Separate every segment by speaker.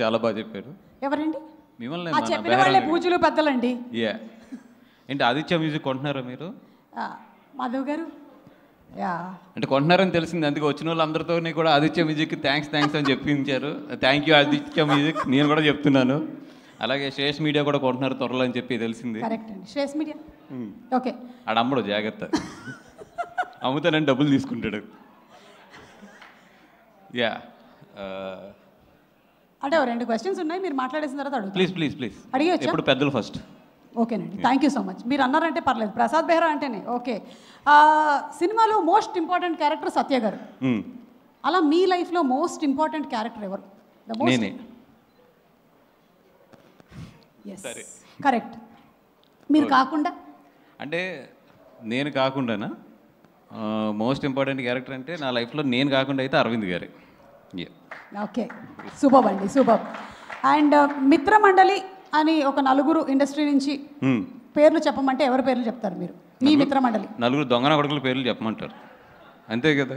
Speaker 1: చాలా బాగా చెప్పారు.
Speaker 2: ఎవరండి?
Speaker 1: మిమ్మల్ని
Speaker 2: చెప్పిన వాళ్ళే పూజలు పెద్దలండి.
Speaker 1: యా ఏంటి ఆదిత్య మ్యూజిక్ కొంటున్నారా మీరు?
Speaker 2: మాధవ్ గారు యా
Speaker 1: అంటే కొంటున్నారని తెలిసింది, అందుకే వచ్చిన వాళ్ళందరితో కూడా ఆదిత్య మ్యూజిక్ థ్యాంక్స్ అని చెప్పించారు. Thank you Aditya Music. నేను కూడా చెప్తున్నాను. అలాగే శ్రేష్ మీడియా కూడా కొంటున్నారు త్వరలో అని చెప్పి తెలిసింది.
Speaker 2: కరెక్ట్ అండి. Shresh media okay.
Speaker 1: ఆడ అమ్మడు జాగ్రత్త, అమ్ముతానని డబ్బులు తీసుకుంటాడు. యా
Speaker 2: అంటే రెండు క్వశ్చన్స్ ఉన్నాయి, మీరు మాట్లాడేసిన తర్వాత అడుగు.
Speaker 1: ప్లీజ్
Speaker 2: అడిగేయచ్చా?
Speaker 1: ఇప్పుడు పెద్దలు ఫస్ట్.
Speaker 2: ఓకేనండి, థ్యాంక్ యూ సో మచ్. మీరు అన్నారంటే పర్లేదు. ప్రసాద్ బెహ్రా అంటేనే ఓకే. సినిమాలో మోస్ట్ ఇంపార్టెంట్ క్యారెక్టర్ సత్య గారు. అలా మీ లైఫ్లో మోస్ట్ ఇంపార్టెంట్ క్యారెక్టర్ ఎవరు?
Speaker 1: నేనే.
Speaker 2: కరెక్ట్. మీరు కాకుండా
Speaker 1: అంటే నేను కాకుండానా? మోస్ట్ ఇంపార్టెంట్ క్యారెక్టర్ అంటే నా లైఫ్లో నేను కాకుండా అయితే అరవింద్ గారే.
Speaker 2: ఓకే, సూపర్ అండి, సూపర్. అండ్ మిత్రమండలి అని ఒక నలుగురు ఇండస్ట్రీ నుంచి పేర్లు చెప్పమంటే ఎవరి పేర్లు చెప్తారు మీరు? మీ మిత్రమండలి
Speaker 1: నలుగురు దొంగన కొడుకుల పేర్లు చెప్పమంటారు, అంతే కదా?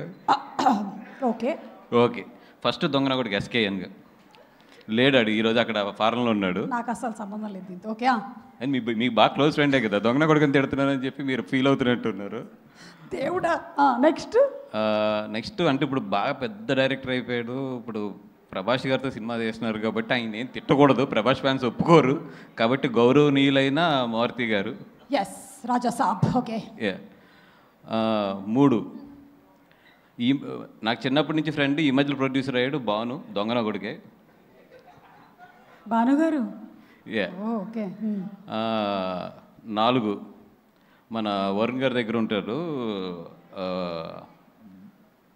Speaker 1: ఓకే ఫస్ట్ దొంగన కొడుకు ఎస్కేఎన్ గా లేడాడు, ఈరోజు అక్కడ ఫారెన్లో ఉన్నాడు.
Speaker 2: నాకు అసలు సంబంధం లేదు దీంతో. ఓకే,
Speaker 1: అని మీకు బాగా క్లోజ్ ఫ్రెండే కదా, దొంగన కొడుకుని తిడుతున్నారని చెప్పి మీరు ఫీల్ అవుతున్నట్టున్నారు.
Speaker 2: దేవుడా.
Speaker 1: నెక్స్ట్ అంటే ఇప్పుడు బాగా పెద్ద డైరెక్టర్ అయిపోయాడు. ఇప్పుడు ప్రభాస్ గారితో సినిమా చేస్తున్నారు కాబట్టి ఆయన ఏం తిట్టకూడదు, ప్రభాస్ ఫ్యాన్స్ ఒప్పుకోరు కాబట్టి గౌరవనీయులైన మారుతి గారు.
Speaker 2: రాజా సాబ్. ఓకే.
Speaker 1: 3 నాకు చిన్నప్పటి నుంచి ఫ్రెండ్, ఈ మధ్యలో ప్రొడ్యూసర్ అయ్యాడు భాను, దొంగన కొడుకే.
Speaker 2: భాను గారు.
Speaker 1: ఓకే. 4 మన వరుణ్ గారి దగ్గర ఉంటారు,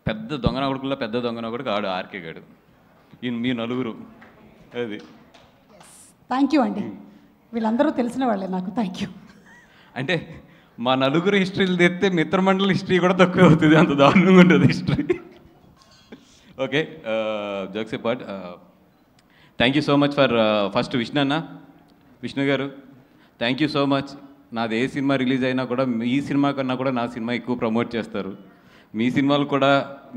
Speaker 1: పెద్ద దొంగన కొడుకుల్లో పెద్ద దొంగన కొడుకు ఆడు ఆర్కే గాడు. మీ నలుగురు అది.
Speaker 2: థ్యాంక్ యూ అండి, వీళ్ళందరూ తెలిసిన వాళ్ళే నాకు. Thank you.
Speaker 1: అంటే మా నలుగురు హిస్టరీలు తెస్తే మిత్రమండలి హిస్టరీ కూడా తక్కువ అవుతుంది, అంత దారుణంగా ఉంటుంది history. Okay, jokes apart, thank you so much for first Vishnu గారు థ్యాంక్ యూ సో మచ్. నాది ఏ సినిమా రిలీజ్ అయినా కూడా ఈ సినిమా కన్నా కూడా నా సినిమా ఎక్కువ ప్రమోట్ చేస్తారు. మీ సినిమాలు కూడా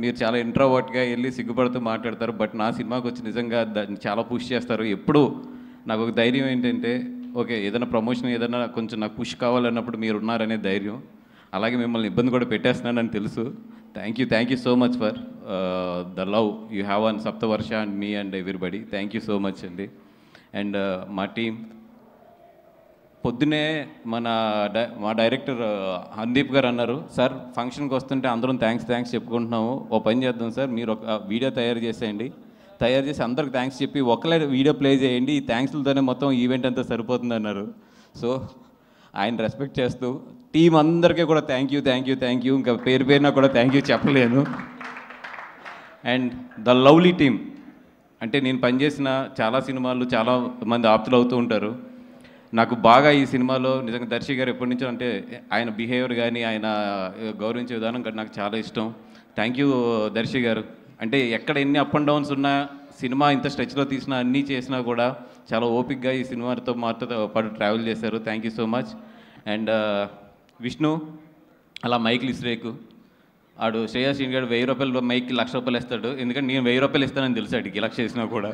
Speaker 1: మీరు చాలా ఇంట్రోవర్ట్గా వెళ్ళి సిగ్గుపడుతూ మాట్లాడతారు, బట్ నా సినిమాకి వచ్చి నిజంగా దాన్ని చాలా పుష్ చేస్తారు. ఎప్పుడు నాకు ఒక ధైర్యం ఏంటంటే, ఓకే ఏదైనా ప్రమోషన్ ఏదైనా కొంచెం నాకు పుష్ కావాలన్నప్పుడు మీరు ఉన్నారనే ధైర్యం. అలాగే మిమ్మల్ని ఇబ్బంది కూడా పెట్టేస్తున్నానని తెలుసు. Thank you so much for the love you have on Saptavarsha and me and everybody. Thank you so much అండి. అండ్ మా టీం పొద్దునే మా డైరెక్టర్ హందీప్ గారు అన్నారు, సార్ ఫంక్షన్కి వస్తుంటే అందరం థ్యాంక్స్ చెప్పుకుంటున్నాము, ఓ పని చేద్దాం సార్, మీరు ఒక వీడియో తయారు చేసేయండి, తయారు చేసి అందరికి థ్యాంక్స్ చెప్పి ఒకలే వీడియో ప్లే చేయండి, ఈ థ్యాంక్స్లతోనే మొత్తం ఈవెంట్ అంతా సరిపోతుంది అన్నారు. సో ఆయన రెస్పెక్ట్ చేస్తూ టీం అందరికీ కూడా థ్యాంక్ యూ, ఇంకా పేరున కూడా థ్యాంక్ యూ చెప్పలేను. అండ్ ద లవ్లీ టీమ్, అంటే నేను పనిచేసిన చాలా సినిమాలు చాలా మంది ఆప్తులు అవుతూ ఉంటారు. నాకు బాగా ఈ సినిమాలో నిజంగా దర్శి గారు ఎప్పటి నుంచో, అంటే ఆయన బిహేవియర్ కానీ ఆయన గౌరవించే విధానం కానీ నాకు చాలా ఇష్టం. థ్యాంక్ యూ దర్శి గారు. అంటే ఎక్కడ ఎన్ని అప్ అండ్ డౌన్స్ ఉన్నా, సినిమా ఇంత స్ట్రెచ్లో తీసినా అన్నీ చేసినా కూడా చాలా ఓపిక్గా ఈ సినిమాతో మాతో పాటు ట్రావెల్ చేశారు. Thank you so much. And Vishnu అలా మైక్లు ఇస్రేకు ఆడు శ్రేయాసీన్ గారు 1000 రూపాయలు మైక్కి 1,00,000 రూపాయలు ఇస్తాడు, ఎందుకంటే నేను 1000 రూపాయలు ఇస్తానని తెలుసు అడిగి 1,00,000 చేసినా కూడా.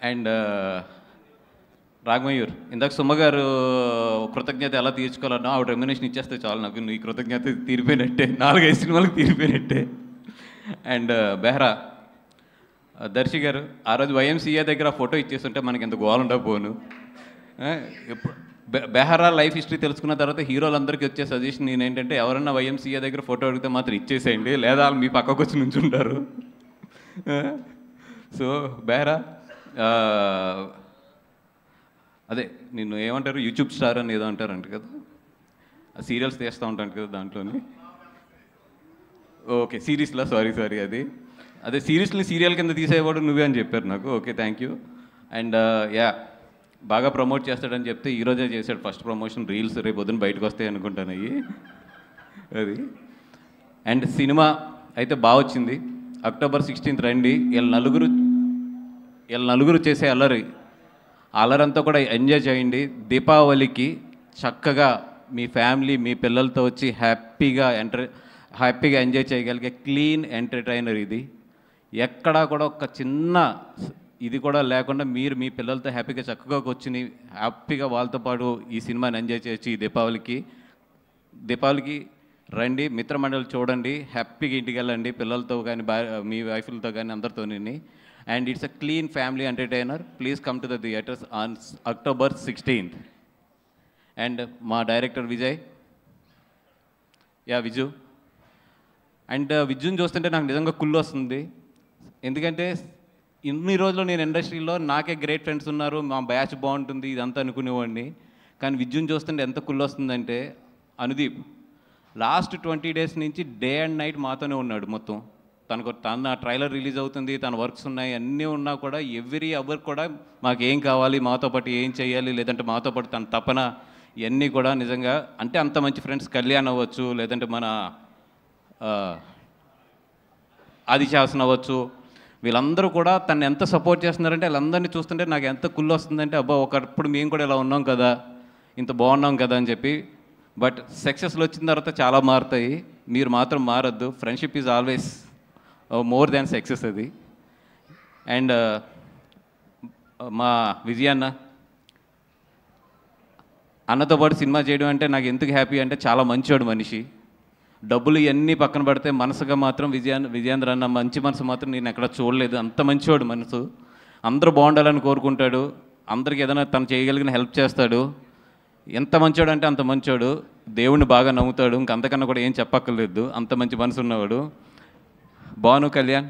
Speaker 1: అండ్ రాఘమయూర్, ఇందాక సుమ గారు కృతజ్ఞత ఎలా తీర్చుకోవాలన్నా ఆవిడ రెమ్యునేషన్ ఇచ్చేస్తే చాలు, నాకు నీ కృతజ్ఞత తీరిపోయినట్టే, 4-5 సినిమాలకు తీరిపోయినట్టే. అండ్ బెహ్రా దర్శి గారు, ఆ రోజు YMCA దగ్గర ఫోటో ఇచ్చేస్తుంటే మనకి ఎంత గోవాలంటా పోను. బెహ్రా లైఫ్ హిస్టరీ తెలుసుకున్న తర్వాత హీరోలందరికీ వచ్చే సజెషన్ నేనేంటంటే, ఎవరన్నా YMCA దగ్గర ఫోటో అడిగితే మాత్రం ఇచ్చేసేయండి, లేదా వాళ్ళు మీ పక్కకు వచ్చి నుంచుంటారు. సో బెహ్రా అదే నిన్ను ఏమంటారు, యూట్యూబ్ స్టార్ అని ఏదో అంటారంట కదా, సీరియల్స్ తీస్తూ ఉంటాను కదా దాంట్లోని. ఓకే సిరీస్లో సారీ అదే సిరీస్ని సీరియల్ కింద తీసేవాడు నువ్వే అని చెప్పారు నాకు. Okay thank you. అండ్ బాగా ప్రమోట్ చేస్తాడని చెప్తే ఈరోజే చేశాడు ఫస్ట్ ప్రమోషన్, రీల్స్ రేపు పొద్దున బయటకు వస్తాయి అనుకుంటాను అవి అది. అండ్ సినిమా అయితే బాగా వచ్చింది. October 16th రండి. వీళ్ళ నలుగురు చేసే అల్లరంతా కూడా ఎంజాయ్ చేయండి. దీపావళికి చక్కగా మీ ఫ్యామిలీ మీ పిల్లలతో వచ్చి హ్యాపీగా ఎంజాయ్ చేయగలిగే క్లీన్ ఎంటర్టైనర్ ఇది. ఎక్కడా కూడా ఒక చిన్న ఇది కూడా లేకుండా మీరు మీ పిల్లలతో హ్యాపీగా చక్కగా కూర్చుని హ్యాపీగా వాళ్ళతో పాటు ఈ సినిమాని ఎంజాయ్ చేయొచ్చు. ఈ దీపావళికి రండి, మిత్రమండలి చూడండి, హ్యాపీగా ఇంటికి వెళ్ళండి పిల్లలతో కానీ మీ వైఫ్లతో కానీ అందరితోని. And it's a clean family entertainer. Please come to the theatres on October 16th. And మా డైరెక్టర్ విజయ్, విజు. అండ్ విజుని చూస్తుంటే నాకు నిజంగా కుళ్ళు వస్తుంది. ఎందుకంటే ఇన్ని రోజులు నేను ఇండస్ట్రీలో నాకే గ్రేట్ ఫ్రెండ్స్ ఉన్నారు, మా బ్యాచ్ బాగుంటుంది ఇదంతా అనుకునేవాడిని. కానీ విజుని చూస్తుంటే ఎంత కుళ్ళు వస్తుందంటే, అనుదీప్ లాస్ట్ 20 days నుంచి డే అండ్ నైట్ మాతోనే ఉన్నాడు. మొత్తం తన ట్రైలర్ రిలీజ్ అవుతుంది, తన వర్క్స్ ఉన్నాయి, అన్నీ ఉన్నా కూడా ఎవ్రీ అవర్ కూడా మాకేం కావాలి, మాతో పాటు ఏం చేయాలి, లేదంటే మాతో పాటు తన తపన, ఇవన్నీ కూడా నిజంగా అంటే అంత మంచి ఫ్రెండ్స్. కళ్యాణ్ అవ్వచ్చు, లేదంటే మన ఆదిశాసన్ అవ్వచ్చు, వీళ్ళందరూ కూడా తను ఎంత సపోర్ట్ చేస్తున్నారంటే వీళ్ళందరినీ చూస్తుంటే నాకు ఎంత కుళ్ళు వస్తుందంటే, అబ్బా ఒకప్పుడు మేము కూడా ఇలా ఉన్నాం కదా, ఇంత బాగున్నాం కదా అని చెప్పి. బట్ సక్సెస్లు వచ్చిన తర్వాత చాలా మారుతాయి, మీరు మాత్రం మారద్దు. Friendship is always more than success అది. అండ్ మా విజయన్న అన్నతో పాటు సినిమా చేయడం అంటే నాకు ఎందుకు హ్యాపీ అంటే, చాలా మంచివాడు మనిషి. డబ్బులు ఇవన్నీ పక్కన పెడితే మనసుగా మాత్రం విజయేంద్ర అన్న మంచి మనసు మాత్రం నేను ఎక్కడ చూడలేదు. అంత మంచివాడు మనసు, అందరూ బాగుండాలని కోరుకుంటాడు, అందరికి ఏదైనా తను చేయగలిగిన హెల్ప్ చేస్తాడు. ఎంత మంచోడు అంటే అంత మంచోడు, దేవుణ్ణి బాగా నమ్ముతాడు, ఇంకంతకన్నా కూడా ఏం చెప్పక్కర్లేదు, అంత మంచి మనసు ఉన్నవాడు. Bhanu, Kalyan,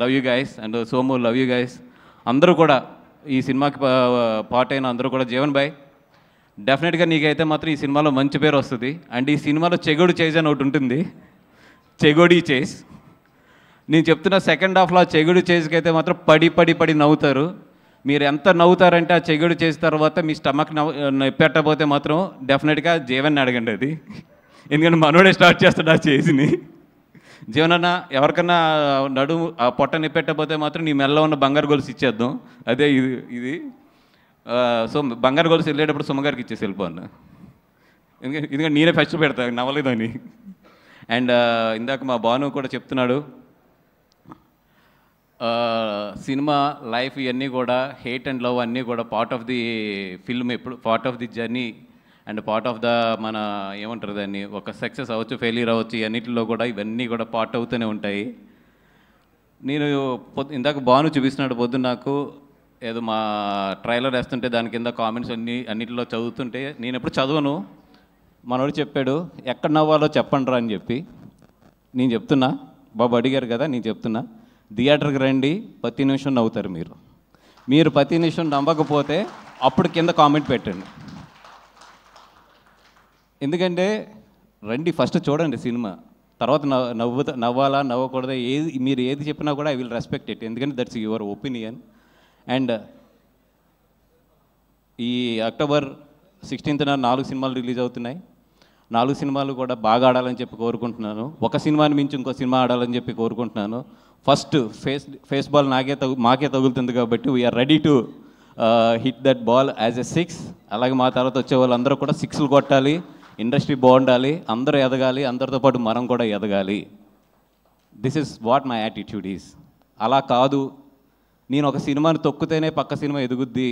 Speaker 1: love you guys. And Somu, love you guys. అందరూ కూడా ఈ సినిమాకి పార్ట్ అయిన అందరూ కూడా, జీవన్ బాయ్ డెఫినెట్గా నీకైతే మాత్రం ఈ సినిమాలో మంచి పేరు వస్తుంది. అండ్ ఈ సినిమాలో చెగోడి చేజ్ అని ఒకటి ఉంటుంది, చెగోడి చేజ్. నేను చెప్తున్న సెకండ్ హాఫ్లో ఆ చెగోడి చేజ్కి అయితే మాత్రం పడి నవ్వుతారు. మీరు ఎంత నవ్వుతారంటే ఆ చెగోడి చేసిన తర్వాత మీ స్టమక్ పెట్టకపోతే మాత్రం డెఫినెట్గా జీవన్ని అడగండి అది, ఎందుకంటే మనోడే స్టార్ట్ చేస్తాడు ఆ చేజ్ని. జీవనన్న ఎవరికన్నా నడుము ఆ పొట్ట నిప్పెట్టకపోతే మాత్రం నీ మెల్ల ఉన్న బంగారు గొలుసు ఇచ్చేద్దాం, అదే ఇది. సో బంగారు గొలుసు వెళ్ళేటప్పుడు సుమ్మగారికి ఇచ్చేసి వెళ్ళిపోను, ఎందుకంటే నేనే ఫస్ట్ పెడతాను నవ్వలేదని. అండ్ ఇందాక మా భాను కూడా చెప్తున్నాడు, సినిమా లైఫ్ ఇవన్నీ కూడా హేట్ అండ్ లవ్ అన్నీ కూడా పార్ట్ ఆఫ్ ది ఫిల్మ్, ఎప్పుడు part of the journey and part of the మన ఏమంటారు దాన్ని, ఒక సక్సెస్ అవ్వచ్చు, ఫెయిల్యూర్ అవ్వచ్చు, అన్నింటిలో కూడా ఇవన్నీ కూడా పార్ట్ అవుతూనే ఉంటాయి. నేను ఇందాక భాను చూపిస్తున్నాడు పొద్దున్న నాకు, ఏదో మా ట్రైలర్ వేస్తుంటే దాని కింద కామెంట్స్ అన్నింటిలో చదువుతుంటే, నేను ఎప్పుడు చదవను, మనోడు చెప్పాడు ఎక్కడ నవ్వాలో చెప్పండి రా అని చెప్పి. నేను చెప్తున్నా, బాబు అడిగారు కదా, నేను చెప్తున్నా, థియేటర్కి రండి, ప్రతి నిమిషం నవ్వుతారు మీరు ప్రతి నిమిషం నవ్వకపోతే అప్పుడు కింద కామెంట్ పెట్టండి. ఎందుకంటే రండి, ఫస్ట్ చూడండి సినిమా, తర్వాత నవ్వాలా నవ్వకూడదా మీరు ఏది చెప్పినా కూడా ఐ విల్ రెస్పెక్ట్ ఇట్, ఎందుకంటే దట్స్ యువర్ ఒపీనియన్. అండ్ ఈ October 16th 4 సినిమాలు రిలీజ్ అవుతున్నాయి. 4 సినిమాలు కూడా బాగా ఆడాలని చెప్పి కోరుకుంటున్నాను. ఒక సినిమాని మించి ఇంకో సినిమా ఆడాలని చెప్పి కోరుకుంటున్నాను. ఫస్ట్ ఫేస్ బాల్ మాకే తగులుతుంది కాబట్టి we are ready to hit that ball as a 6. అలాగే మా తర్వాత వచ్చే వాళ్ళందరూ కూడా 6లు కొట్టాలి, ఇండస్ట్రీ బాగుండాలి, అందరూ ఎదగాలి, అందరితో పాటు మనం కూడా ఎదగాలి. This is what my attitude is. అలా కాదు నేను ఒక సినిమాని తొక్కితేనే పక్క సినిమా ఎదుగుద్ది,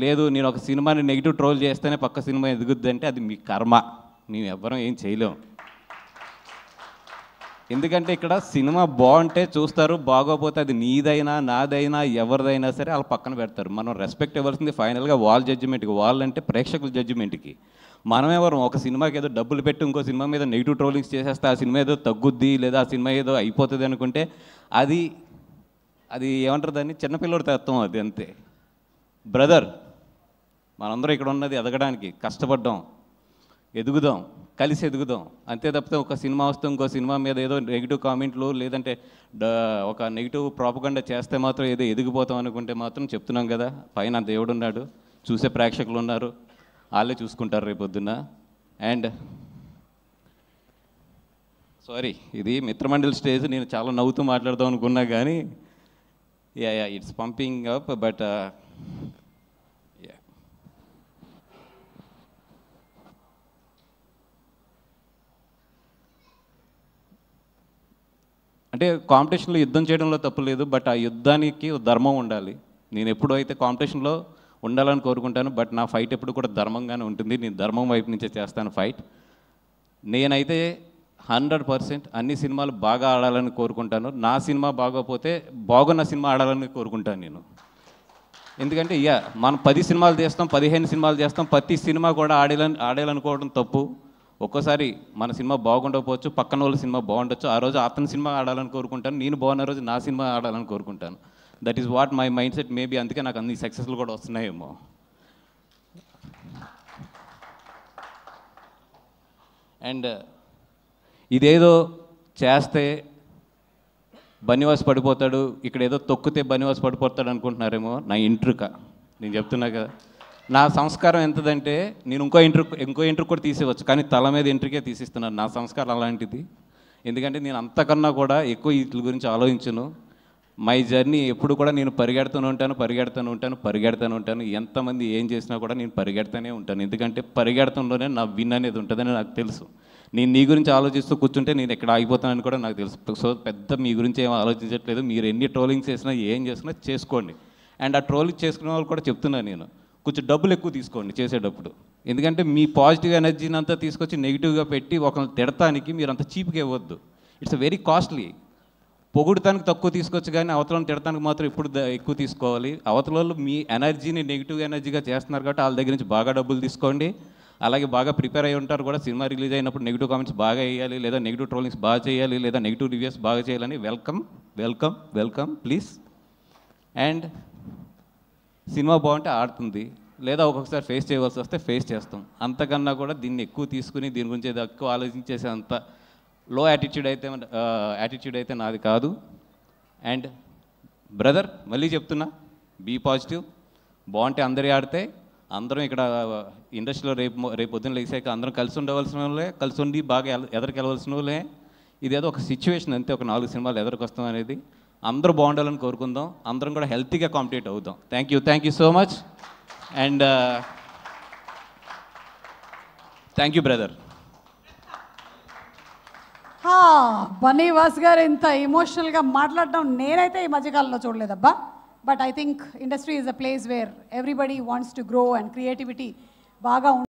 Speaker 1: లేదు నేను ఒక సినిమాని నెగిటివ్ ట్రోల్ చేస్తేనే పక్క సినిమా ఎదుగుద్ది అంటే అది మీ కర్మ, మేము ఎవ్వరం ఏం చేయలేం. ఎందుకంటే ఇక్కడ సినిమా బాగుంటే చూస్తారు, బాగోపోతే అది నీదైనా నాదైనా ఎవరిదైనా సరే వాళ్ళు పక్కన పెడతారు. మనం రెస్పెక్ట్ ఇవ్వాల్సింది ఫైనల్గా వాళ్ళ జడ్జిమెంట్కి, వాళ్ళంటే ప్రేక్షకుల జడ్జిమెంట్కి. మనమెవరం ఒక సినిమాకి ఏదో డబ్బులు పెట్టి ఇంకో సినిమా మీద నెగిటివ్ ట్రోలింగ్స్ చేసేస్తే ఆ సినిమా ఏదో తగ్గుద్ది, లేదా ఆ సినిమా ఏదో అయిపోతుంది అనుకుంటే అది ఏమంటారు దాన్ని, చిన్నపిల్లడి తత్వం అది, అంతే. బ్రదర్, మనందరం ఇక్కడ ఉన్నది ఎదగడానికి, కష్టపడ్డాం, ఎదుగుదాం, కలిసి ఎదుగుదాం, అంతే తప్పితే ఒక సినిమా వస్తే ఇంకో సినిమా మీద ఏదో నెగిటివ్ కామెంట్లు లేదంటే ఒక నెగిటివ్ ప్రాపగండా చేస్తే మాత్రం ఏదో ఎదిగిపోతాం అనుకుంటే మాత్రం చెప్తున్నాం కదా, పైన దేవుడు ఉన్నాడు, చూసే ప్రేక్షకులు ఉన్నారు, వాళ్ళే చూసుకుంటారు రేపొద్దున్న. అండ్ సారీ, ఇది మిత్రమండలి స్టేజ్, నేను చాలా నవ్వుతూ మాట్లాడదాం అనుకున్నా కానీ ఇట్స్ పంపింగ్ అప్, బట్ అంటే కాంపిటీషన్లో యుద్ధం చేయడంలో తప్పు లేదు, బట్ ఆ యుద్ధానికి ధర్మం ఉండాలి. నేను ఎప్పుడు అయితే కాంపిటీషన్లో ఉండాలని కోరుకుంటాను, బట్ నా ఫైట్ ఎప్పుడు కూడా ధర్మంగానే ఉంటుంది. నేను ధర్మం వైపు నుంచే చేస్తాను ఫైట్. నేనైతే 100% అన్ని సినిమాలు బాగా ఆడాలని కోరుకుంటాను. నా సినిమా బాగోపోతే బాగున్న సినిమా ఆడాలని కోరుకుంటాను నేను. ఎందుకంటే మనం 10 సినిమాలు చేస్తాం, 15 సినిమాలు చేస్తాం, ప్రతి సినిమా కూడా ఆడాలనుకోవడం తప్పు. ఒక్కోసారి మన సినిమా బాగుండకపోవచ్చు, పక్కన వాళ్ళ సినిమా బాగుండొచ్చు. ఆ రోజు అతని సినిమా ఆడాలని కోరుకుంటాను, నేను బాగున్న రోజు నా సినిమా ఆడాలని కోరుకుంటాను. That is what my mind set. Maybe అందుకే నాకు అన్ని సక్సెస్లు కూడా వస్తున్నాయేమో. అండ్ ఇదేదో చేస్తే బనివాస్ పడిపోతాడు, ఇక్కడ ఏదో తొక్కితే బనివాస్ పడిపోతాడు అనుకుంటున్నారేమో. నా ఇంట్రుక నేను చెప్తున్నా కదా, నా సంస్కారం ఎంతదంటే నేను ఇంకో ఇంట్రుక్ కూడా తీసేవచ్చు, కానీ తల మీద ఇంట్రుకే తీసిస్తున్నాను. నా సంస్కారం అలాంటిది. ఎందుకంటే నేను అంతకన్నా కూడా ఎక్కువ వీటి గురించి ఆలోచించను. మై జర్నీ ఎప్పుడు కూడా నేను పరిగెడుతూనే ఉంటాను. ఎంతమంది ఏం చేసినా కూడా నేను పరిగెడుతూనే ఉంటాను. ఎందుకంటే పరిగెడతంలోనే నా విన్ అనేది ఉంటుందని నాకు తెలుసు. నేను నీ గురించి ఆలోచిస్తూ కూర్చుంటే నేను ఎక్కడ ఆగిపోతానని కూడా నాకు తెలుసు. సో పెద్ద మీ గురించి ఏం ఆలోచించట్లేదు. మీరు ఎన్ని ట్రోలింగ్స్ చేసినా ఏం చేసినా చేసుకోండి. అండ్ ఆ ట్రోలింగ్ చేసుకునే వాళ్ళు కూడా చెప్తున్నాను నేను, కొంచెం డబ్బులు ఎక్కువ తీసుకోండి చేసేటప్పుడు. ఎందుకంటే మీ పాజిటివ్ ఎనర్జీని అంతా తీసుకొచ్చి నెగిటివ్గా పెట్టి ఒకరిని తిడటానికి మీరు అంత చీప్గా ఇవ్వద్దు. It's very costly. పొగుడటానికి తక్కువ తీసుకోవచ్చు, కానీ అవతలను తిడటానికి మాత్రం ఎప్పుడు ఎక్కువ తీసుకోవాలి. అవతల వాళ్ళు మీ ఎనర్జీని నెగిటివ్ ఎనర్జీగా చేస్తున్నారు కాబట్టి వాళ్ళ దగ్గర నుంచి బాగా డబ్బులు తీసుకోండి. అలాగే బాగా ప్రిపేర్ అయి ఉంటారు కూడా. సినిమా రిలీజ్ అయినప్పుడు నెగిటివ్ కామెంట్స్ బాగా వేయాలి, లేదా నెగిటివ్ ట్రోలింగ్స్ బాగా చేయాలి, లేదా నెగిటివ్ రివ్యూస్ బాగా చేయాలని వెల్కమ్ ప్లీజ్. అండ్ సినిమా బాగుంటే ఆడుతుంది, లేదా ఒక్కొక్కసారి ఫేస్ చేయవలసి వస్తే ఫేస్ చేస్తాం. అంతకన్నా కూడా దీన్ని ఎక్కువ తీసుకుని దీని గురించి ఏదో ఎక్కువ ఆలోచించేసే అంత లో యాటిట్యూడ్ అయితే నాది కాదు. అండ్ బ్రదర్ మళ్ళీ చెప్తున్నా, బీ పాజిటివ్. బాగుంటే అందరి ఆడితే అందరం ఇక్కడ ఇండస్ట్రీలో రేపు పొద్దున్న లేచాక అందరం కలిసి ఉండవలసిన వాళ్ళే, కలిసి ఉండి బాగా ఎదరికెళ్ళవలసిన వాళ్ళే. ఇదేదో ఒక సిచ్యువేషన్ అంతే, ఒక 4 సినిమాలు ఎదరికొస్తాం అనేది. అందరూ బాగుండాలని కోరుకుందాం, అందరం కూడా హెల్తీగా కాంపిటేట్ అవుదాం. Thank you so much. And thank you brother.
Speaker 2: Bunny Vas గారు ఇంత ఎమోషనల్గా మాట్లాడడం నేనైతే ఈ మధ్యకాలంలో చూడలేదబ్బా. But I think industry is a place where everybody wants to grow and creativity బాగా